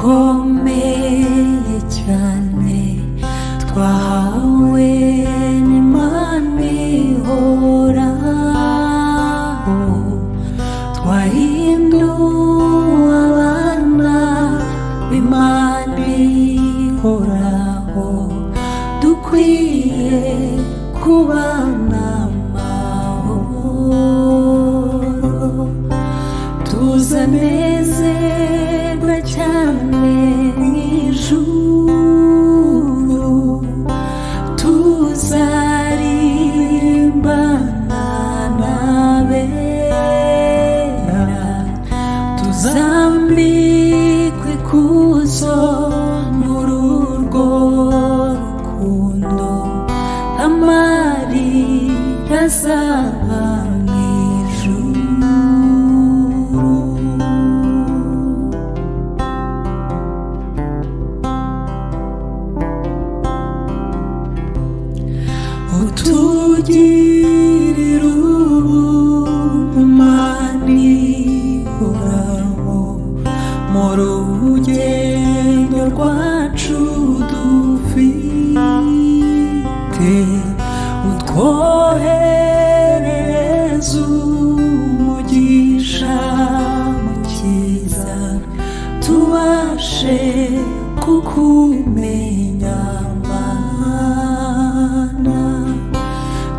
bukomeye cyane twahawe n'Imana ihoraho, twahinduwe abana b'Imana ihoraho, dukwiye kubana amahoro, tuzanezerwa cyane mw'ijuru, tuzaririmbana n'abera, tuzambikwa ikuzo muri urwo rukundo, amarira azaba mw'ijuru. Utugirira ubuntu Imana ihoraho, mu rugendo rwacu dufite, utwoherereza umugisha mukiza, tubashe kukumenya Mana,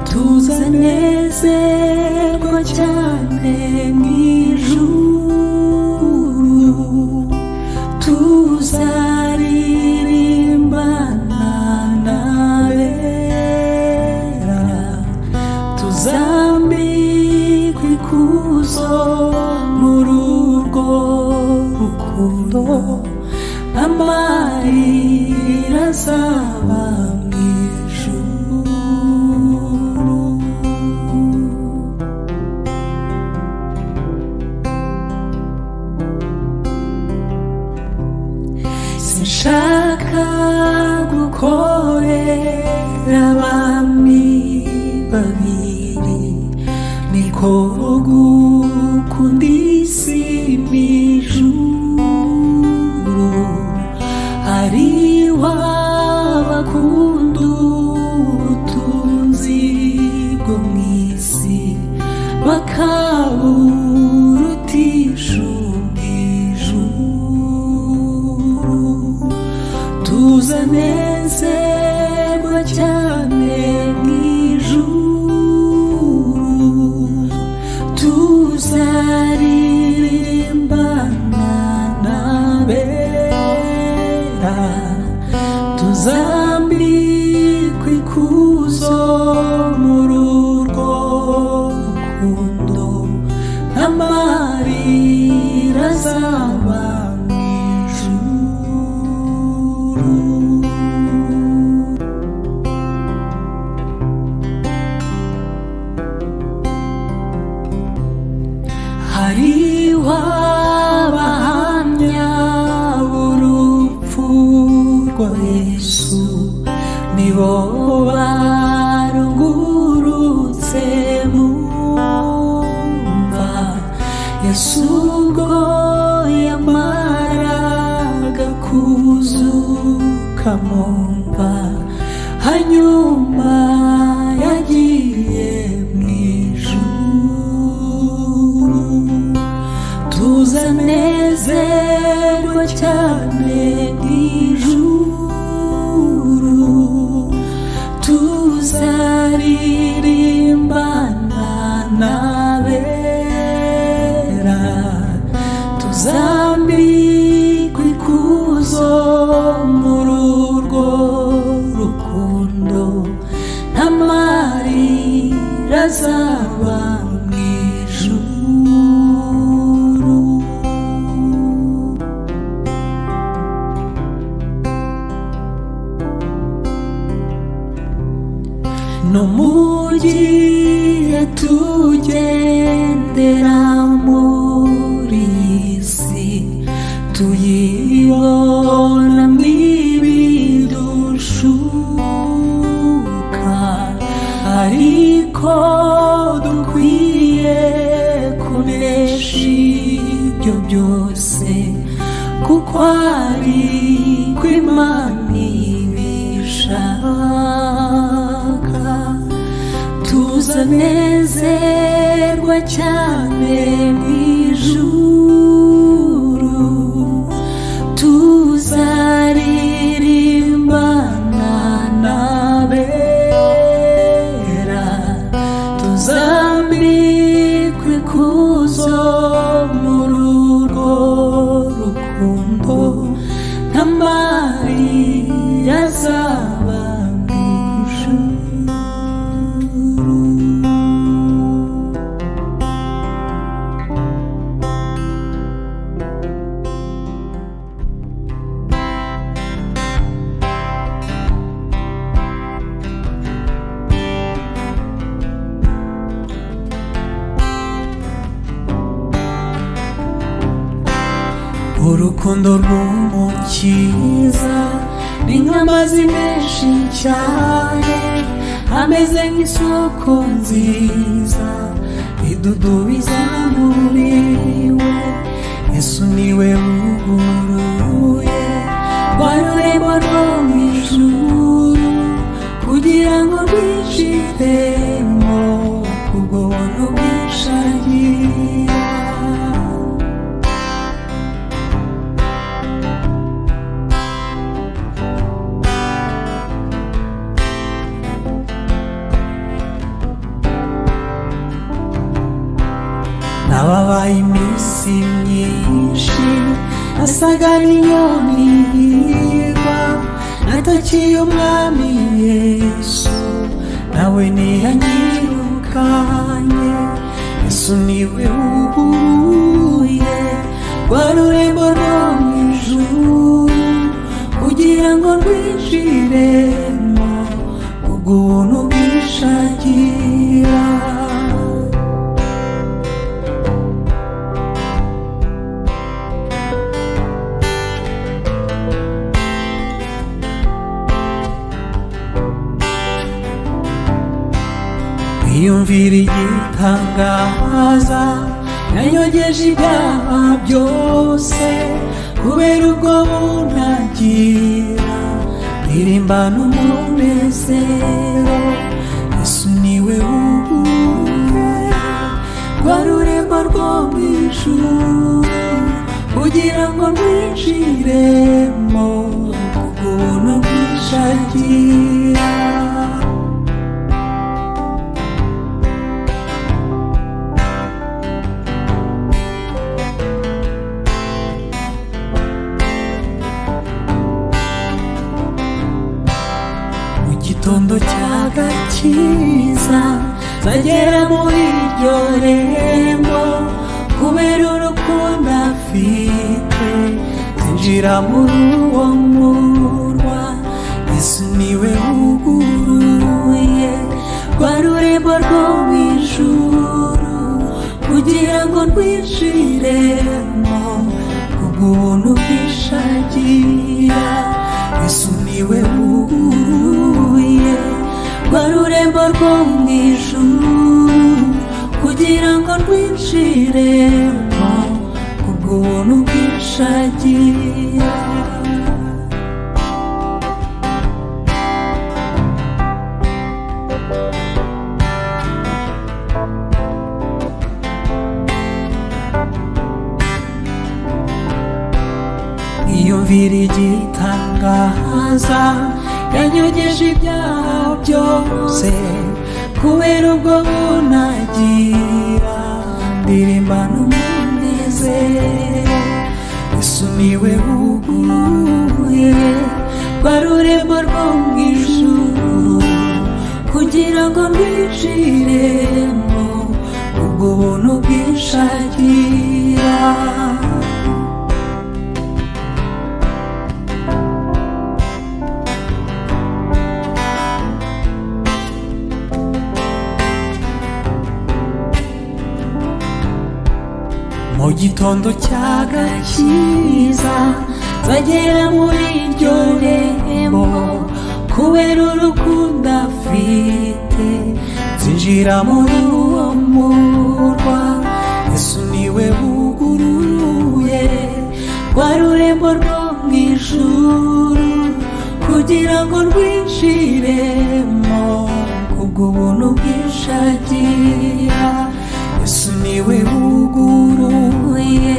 tuzanezerwa cyane mw'ijuru, tuzaririmbana n'abera, tuzambikwa ikuzo muri urwo rukundo, amarira azaba mw'ijuru. Sinshaka gukorera abami babiri, niko gukunda isi n'ijuru, hariho abakunda ubutunzi bwo mw'isi, bakaburutisha ubw'ijuru, tuzanezerwa cyane mw'ijuru, tuzaririmbana n'abera, tuzambikwa ikuzo muri urwo rukundo, amarira azaba mw'ijuru. Hariho abahamya b'urupfu rwa Yesu, nibo barungurutse mumva, Yesu ubwo yamaraga kuzuka mumva, hanyuma yagiye mw'ijuru, tuzanezerwa cyane mw'ijuru, tuzaririmbana n'abera, tuzambikwa ikuzo muri urwo rukundo, amarira azaba mw'ijuru. No mu gihe tugendera muri iyi si, tuyibona mw'ibidushuka, ariko dukwiye kunesha ibyo byose kuko ari kw'Imana ibishaka. Tuzanezerwa cyane mw'ijuru, tuzaririmbana n'abera, tuzambikwa ikuzo muri urwo rukundo, nka Mariya azaba mw'ijuru. Urukundo rw'Umukiza ni nk'amazi menshi cyane, ameze nk'isoko nziza idudubiza muri we. Yesu niwe wuguruye rwa rurembo rwo mw'ijuru, kugira ngo rwinjiremo kubwo buntu bwinshi agira. Nababaye iminsi myinshi nasaga n'inyoni yiga, natakiye Umwami Yesu nawe ntiyanyirukanye. Yesu niwe wuguruye rwa rurembo rwo mw'ijuru, kugira ngo rwinjiremo kubw'ubuntu bwinshi agira. Iyumvire igitangaza yanyogeje ibyaha byose, kubera ubwo buntu agira, ndirimbana umunezero. Yesu niwe wuguruye rwa rurembo rwo mw'ijuru, kugira ngo rwinjiremo kubw'ubuntu bwinshi agira. Igitondo cy'agakiza zagera muri iryo rembo, kubera urukundo afite zinjira muri uwo murwa. Yesu niwe wuguruye rwa rurembo rwo mw'ijuru, kugira ngo rwinjiremo kubw'ubuntu bwinshi agira. Yesu niwe wuguruye rwa rurembo rwo mw'ijuru, kugira ngo rwinjiremo kubw'ubuntu bwinshi agira. Iyumvire igitangaza yanyogeje ibyaha byose, kubera ubwo buntu agira, ndirimbana umunezero. Yesu niwe wuguruye rwa rurembo rwo mw'ijuru, kugira ngo rwinjiremo ubwo buntu bwinshi agira. Mu gitondo cy'agakiza zagera muri iryo rembo, kubera urukundo afite zinjira muri uwo murwa. Yesu niwe wuguruye rwa rurembo rwo mu ijuru kugira ngo rwinjiremo kubw'ubuntu bw'ishagira. Yesu niwe wuguruye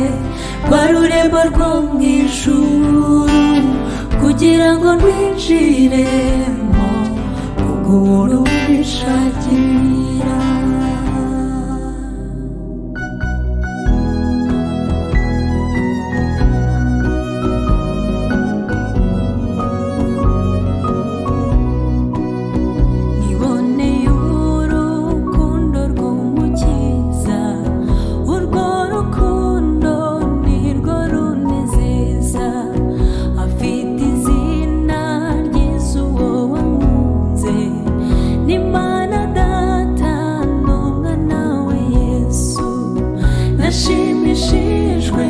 rwa rurembo rwo mu ijuru kugira ngo rwinjiremo kubw'ubuntu bw'ishagira. Nashimishijwe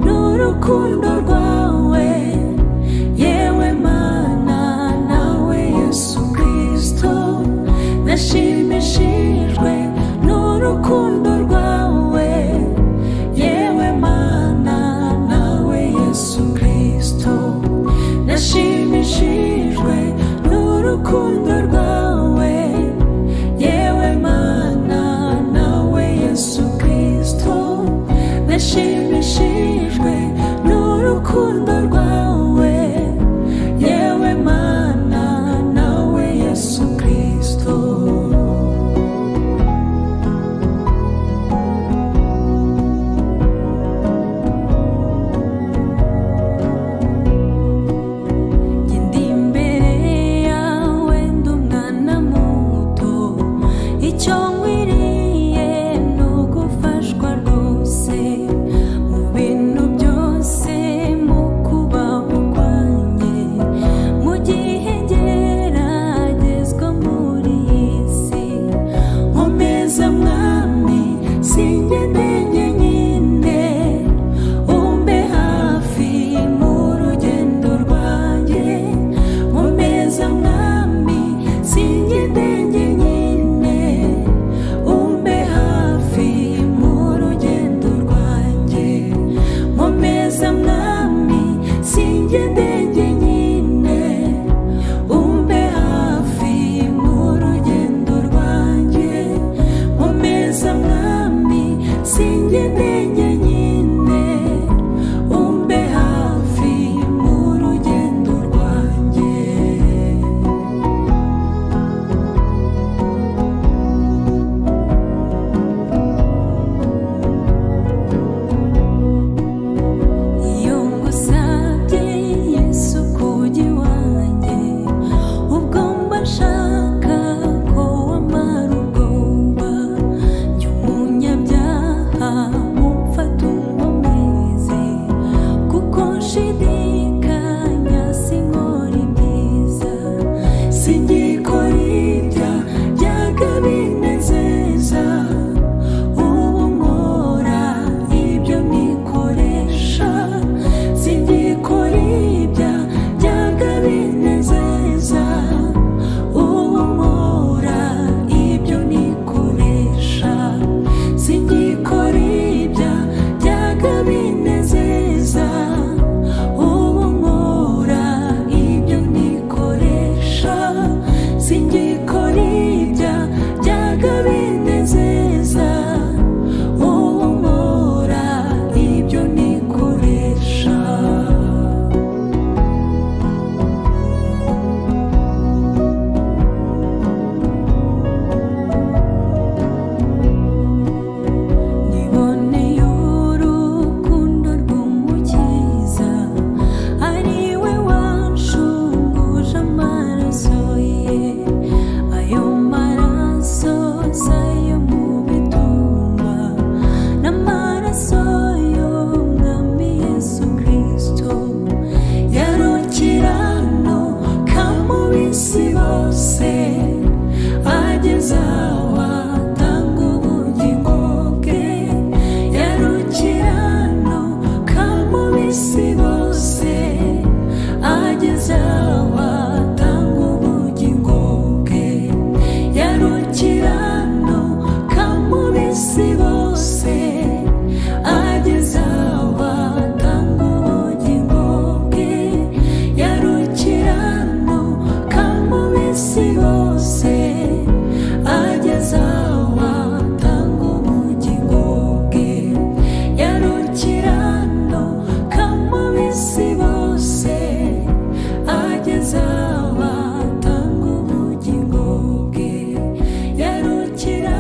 n'urukundo rwawe yewe Mana nawe Yesu Kristo. Nashimishijwe n'urukundo rwawe yewe Mana nawe Yesu Kristo. Nashimishijwe n'urukundo rwawe yewe Mana nawe Yesu Kristo. Nashimishijwe n'urukundo rwawe yewe Mana nawe Yesu Kristo. Ndi imbere yawe ndi umwana muto, icyo nkwiriye ni ugufashwa rwose mu bintu byose, mu kubaho kwanjye mu gihe ngeragezwa muri iyi si. Nkomeza Mwami singende njyenyine, umbe hafi mu rugendo rwanjye. Nkomeza Mwami singende njyenyine, umbe hafi mu rugendo rwanjye. Nkomeza Mwami singende njyenyine, umbe hafi mu rugendo rwanjye. Nkomeza Mwami singende njyenyine, umbe hafi mu rugendo rwanjye. Iyo ngusabye Yesu kujya iwanjye, ubwo mba nshaka ko wamara ubwoba. Jya umunyabyaha mumfata unkomeze, kuko nshidikanya sinkora ibyiza. Singikora ibyajyaga binezeza, ubu nkora ibyo nikoresha. Singikora ibyajyaga binezeza, ubu nkora ibyo nikoresha. Singikora ibyajyaga binezeza, ubu kira